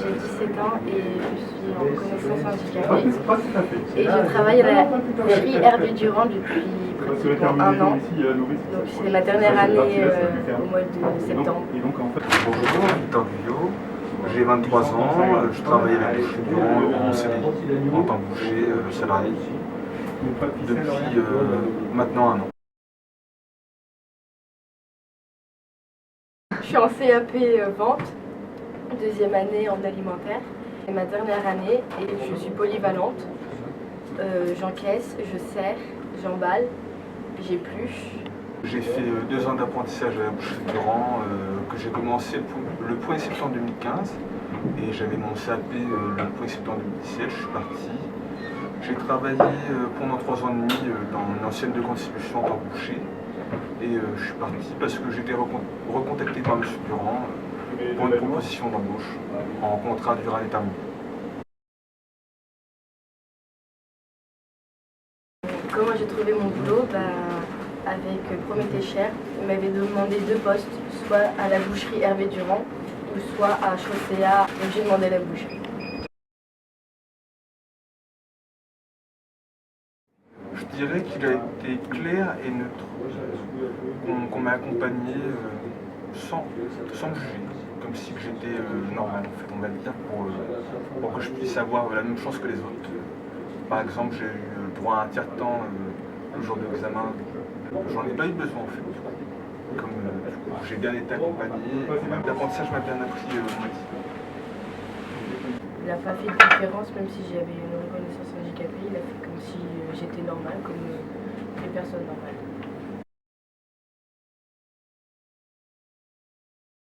j'ai 17 ans et je suis en reconnaissance handicapée. Et je travaille à la boucherie Hervé Durand depuis pratiquement un an. Donc c'est ma dernière année au mois de septembre. Bonjour, Victor Guyot, j'ai 23 ans, je travaille à la boucherie Durand en CDI, en tant que boucher salarié, depuis maintenant un an. Je suis en CAP vente, deuxième année en alimentaire. C'est ma dernière année et je suis polyvalente. J'encaisse, je sers, j'emballe, j'épluche. J'ai fait 2 ans d'apprentissage à la boucherie Durand que j'ai commencé le 1er septembre 2015 et j'avais mon CAP le 1er septembre 2017, je suis parti. J'ai travaillé pendant 3 ans et demi dans une ancienne de distribution en tant que boucher et je suis parti parce que j'ai été recontacté par M. Durand pour une proposition d'embauche en contrat de durée indéterminée. Comment j'ai trouvé mon boulot? Avec Prométhée Cher, il m'avait demandé 2 postes, soit à la boucherie Hervé Durand ou soit à Chaussea, donc j'ai demandé la boucherie. Je dirais qu'il a été clair et neutre, qu'on m'a accompagné sans juger, comme si j'étais normal, en fait, on va dire, pour que je puisse avoir la même chance que les autres. Par exemple, j'ai eu droit à un tiers-temps le jour de l'examen. J'en ai pas eu besoin en fait. Comme j'ai bien été accompagné, l'apprentissage m'a bien appris mon métier. Il n'a pas fait de différence, même si j'avais une reconnaissance handicapée, il a fait comme si j'étais normale, comme les personnes normales.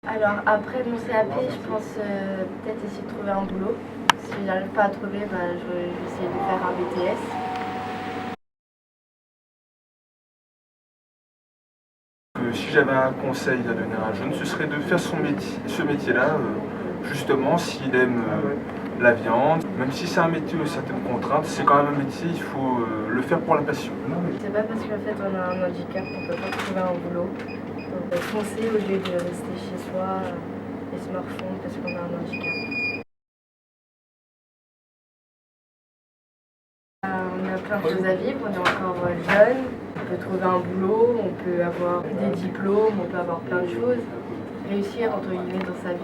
Alors après mon CAP, je pense peut-être essayer de trouver un boulot. Si j'arrive pas à trouver, je vais essayer de faire un BTS. Si j'avais un conseil à donner à un jeune, ce serait de faire ce métier-là, justement s'il aime la viande. Même si c'est un métier aux certaines contraintes, c'est quand même un métier, il faut le faire pour la passion. C'est pas parce qu'en fait on a un handicap qu'on peut pas trouver un boulot. Donc foncer au lieu de rester chez soi et se morfondre parce qu'on a un handicap. On a plein de choses à vivre, on est encore jeune, on peut trouver un boulot, on peut avoir des diplômes, on peut avoir plein de choses, réussir entre guillemets dans sa vie.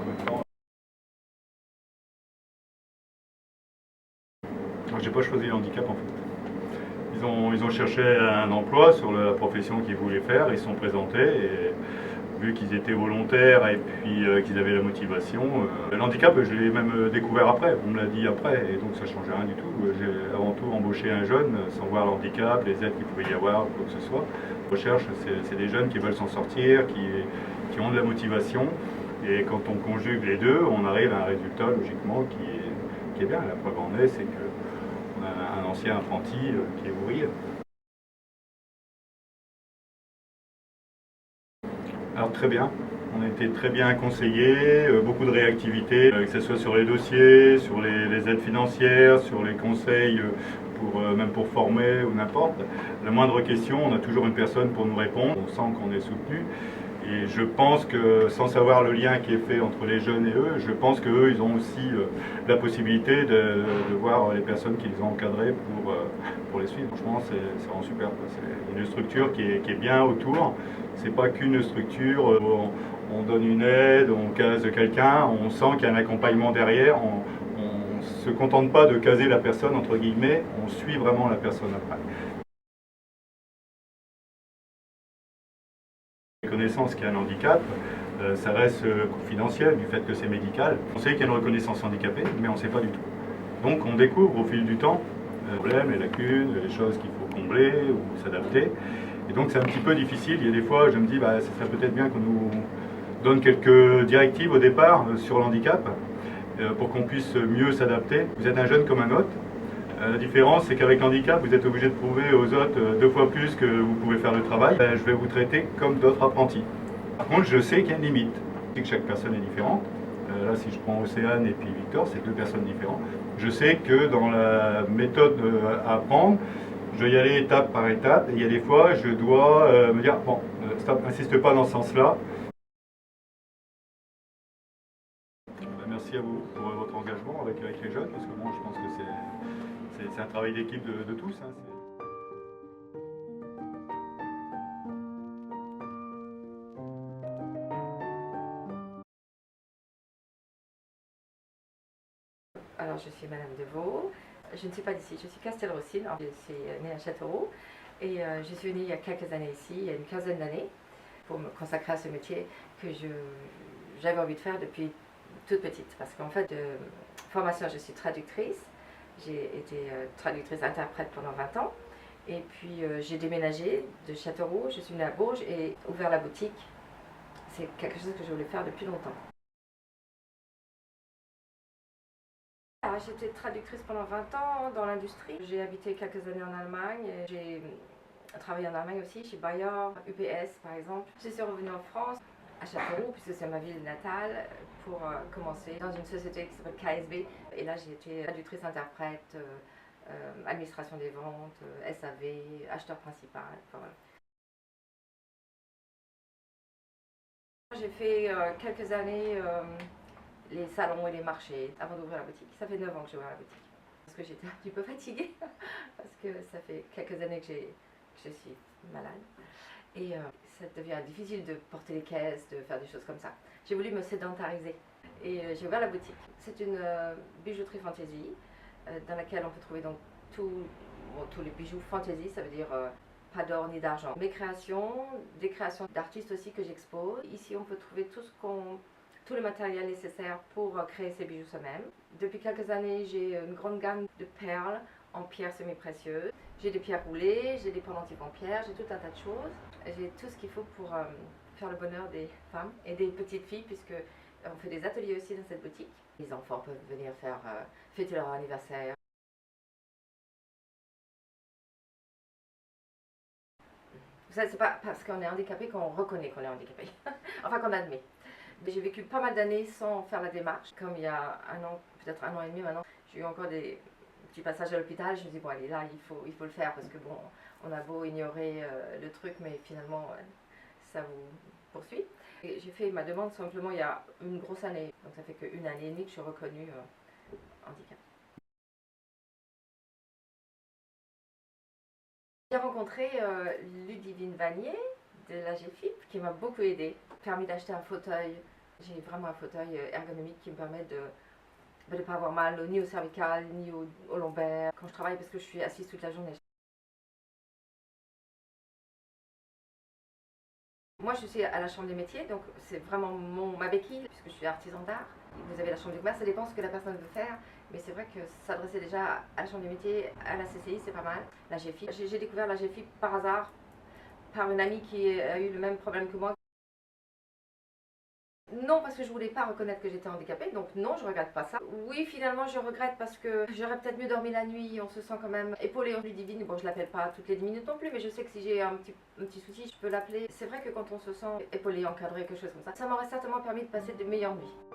Moi j'ai pas choisi le handicap en fait. Ils ont cherché un emploi sur la profession qu'ils voulaient faire, ils se sont présentés et vu qu'ils étaient volontaires et puis qu'ils avaient la motivation. Le handicap, je l'ai même découvert après, on me l'a dit après, et donc ça ne changeait rien du tout. J'ai avant tout embauché un jeune sans voir le handicap, les aides qu'il pouvait y avoir, quoi que ce soit. La recherche, c'est des jeunes qui veulent s'en sortir, qui ont de la motivation, et quand on conjugue les deux, on arrive à un résultat logiquement qui est bien. La preuve en est, c'est qu'on a un ancien apprenti qui est ouvrier. Alors très bien, on a été très bien conseillés, beaucoup de réactivité, que ce soit sur les dossiers, sur les aides financières, sur les conseils, même pour former ou n'importe. La moindre question, on a toujours une personne pour nous répondre, on sent qu'on est soutenu. Et je pense que, sans savoir le lien qui est fait entre les jeunes et eux, je pense qu'eux, ils ont aussi la possibilité de voir les personnes qu'ils ont encadrées pour les suivre. Franchement, c'est vraiment super. C'est une structure qui est bien autour. C'est pas qu'une structure où on donne une aide, on case quelqu'un, on sent qu'il y a un accompagnement derrière. On ne se contente pas de caser la personne, entre guillemets, on suit vraiment la personne après. Reconnaissance qu'il y a un handicap, ça reste confidentiel du fait que c'est médical. On sait qu'il y a une reconnaissance handicapée, mais on ne sait pas du tout. Donc on découvre au fil du temps les problèmes, les lacunes, les choses qu'il faut combler ou s'adapter. Et donc c'est un petit peu difficile. Il y a des fois, je me dis, ce serait peut-être bien qu'on nous donne quelques directives au départ sur le handicap pour qu'on puisse mieux s'adapter. Vous êtes un jeune comme un autre. La différence, c'est qu'avec handicap, vous êtes obligé de prouver aux autres 2 fois plus que vous pouvez faire le travail. Je vais vous traiter comme d'autres apprentis. Par contre, je sais qu'il y a une limite. Je sais que chaque personne est différente. Là, si je prends Océane et puis Victor, c'est 2 personnes différentes. Je sais que dans la méthode à apprendre, je dois y aller étape par étape. Et il y a des fois, je dois me dire, bon, stop, n'insiste pas dans ce sens-là. Merci merci à vous pour votre engagement avec les jeunes, parce que bon, je pense que c'est un travail d'équipe de tous. Hein, Alors, je suis Madame Deveau. Je ne suis pas d'ici, je suis Castelroussine. Je suis née à Châteauroux et je suis venue il y a quelques années ici, il y a une quinzaine d'années, pour me consacrer à ce métier que j'avais envie de faire depuis toute petite. Parce qu'en fait, de formation, je suis traductrice. J'ai été traductrice-interprète pendant 20 ans. Et puis, j'ai déménagé de Châteauroux, je suis venue à Bourges et ouvert la boutique. C'est quelque chose que je voulais faire depuis longtemps. J'étais traductrice pendant 20 ans dans l'industrie. J'ai habité quelques années en Allemagne. J'ai travaillé en Allemagne aussi, chez Bayer, UPS par exemple. Je suis revenue en France, à Châteauroux, puisque c'est ma ville natale, pour commencer dans une société qui s'appelle KSB. Et là, j'ai été traductrice-interprète, administration des ventes, SAV, acheteur principal. Enfin, voilà. J'ai fait quelques années les salons et les marchés avant d'ouvrir la boutique. Ça fait 9 ans que j'ai ouvert la boutique. Parce que j'étais un petit peu fatiguée, parce que ça fait quelques années que je suis malade. Et ça devient difficile de porter les caisses, de faire des choses comme ça. J'ai voulu me sédentariser et j'ai ouvert la boutique. C'est une bijouterie fantaisie dans laquelle on peut trouver donc tous les bijoux fantaisie, ça veut dire pas d'or ni d'argent. Mes créations, des créations d'artistes aussi que j'expose. Ici, on peut trouver tout le matériel nécessaire pour créer ces bijoux soi-même. Depuis quelques années, j'ai une grande gamme de perles en pierres semi-précieuses. J'ai des pierres roulées, j'ai des pendentifs en pierre, j'ai tout un tas de choses. J'ai tout ce qu'il faut pour faire le bonheur des femmes et des petites filles, puisque on fait des ateliers aussi dans cette boutique. Les enfants peuvent venir fêter leur anniversaire. C'est pas parce qu'on est handicapé qu'on reconnaît qu'on est handicapé, enfin qu'on admet. J'ai vécu pas mal d'années sans faire la démarche. Comme il y a un an, peut-être 1 an et demi maintenant, j'ai eu encore des petits passages à l'hôpital. Je me dis, bon allez, là, il faut le faire parce que bon, on a beau ignorer le truc, mais finalement, ça vous poursuit. J'ai fait ma demande simplement il y a une grosse année. Donc ça fait qu'1 année et demie que je suis reconnue handicap. J'ai rencontré Ludivine Vanier de la GFIP qui m'a beaucoup aidée, permis d'acheter un fauteuil. J'ai vraiment un fauteuil ergonomique qui me permet de ne pas avoir mal ni au cervical ni au lombaire quand je travaille parce que je suis assise toute la journée. Moi je suis à la chambre des métiers, donc c'est vraiment ma béquille puisque je suis artisan d'art. Vous avez la chambre du commerce, ça dépend ce que la personne veut faire, mais c'est vrai que s'adresser déjà à la chambre des métiers, à la CCI, c'est pas mal. La GFIP, j'ai découvert la GFIP par hasard, par une amie qui a eu le même problème que moi. Non, parce que je voulais pas reconnaître que j'étais handicapée, donc non, je regrette pas ça. Oui, finalement, je regrette parce que j'aurais peut-être mieux dormi la nuit, on se sent quand même épaulé. Ludivine, bon, je l'appelle pas toutes les 10 minutes non plus, mais je sais que si j'ai un petit souci, je peux l'appeler. C'est vrai que quand on se sent épaulé, encadré, quelque chose comme ça m'aurait certainement permis de passer de meilleures nuits.